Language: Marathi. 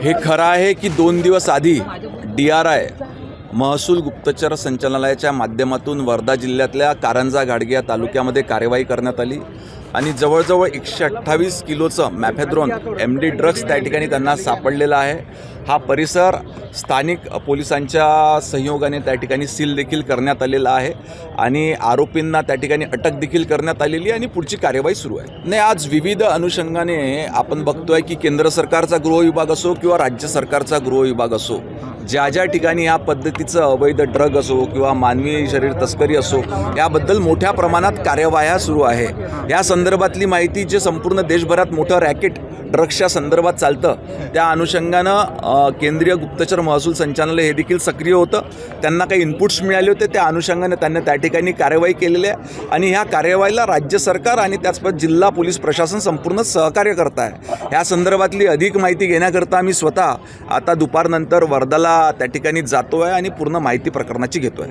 हे खरं आहे की 2 दिवस आधी DRI महसूल गुप्तचर संचालनालयाच्या माध्यमातून वर्धा जिल्ह्यातल्या कारंजा घाटगे या तालुक्यामध्ये कार्यवाही करण्यात आली आणि जवळजवळ 128 किलोचं मॅफेद्रोन MD ड्रग्स त्या ठिकाणी त्यांना सापडलेला आहे। हा परिसर स्थानिक पोलिसांच्या सहयोगाने त्या ठिकाणी सील देखील करण्यात आलेला आहे आणि आरोपींना त्या ठिकाणी अटक देखील करण्यात आलेली आहे आणि पुढची कार्यवाही सुरू आहे। नाही, आज विविध अनुषंगाने आपण बघतोय की केंद्र सरकारचा गृह विभाग असो किंवा राज्य सरकारचा गृह विभाग असो, ज्या ठिकाणी या पद्धतीचं अवैध ड्रग असो किंवा मानवी शरीर तस्करी असो, याबद्दल मोठ्या प्रमाणात कार्यवाह्या सुरू आहे। या संदर्भातली माहिती जे संपूर्ण देशभरात मोठं रॅकेट ड्रग्सच्या संदर्भात चालतं, त्या अनुषंगानं केंद्रीय गुप्तचर महसूल संचालनालय हे देखील सक्रिय होतं। त्यांना काही इनपुट्स मिळाले होते, त्या अनुषंगाने त्यांनी त्या ठिकाणी कार्यवाही केलेली आहे आणि ह्या कार्यवाहीला राज्य सरकार आणि त्याचबरोबर जिल्हा पोलीस प्रशासन संपूर्ण सहकार्य करत आहे। ह्या संदर्भातली अधिक माहिती घेण्याकरता मी स्वतः आता दुपारनंतर वर्धाला त्या ठिकाणी जातो आहे आणि पूर्ण माहिती प्रकरणाची घेतो आहे।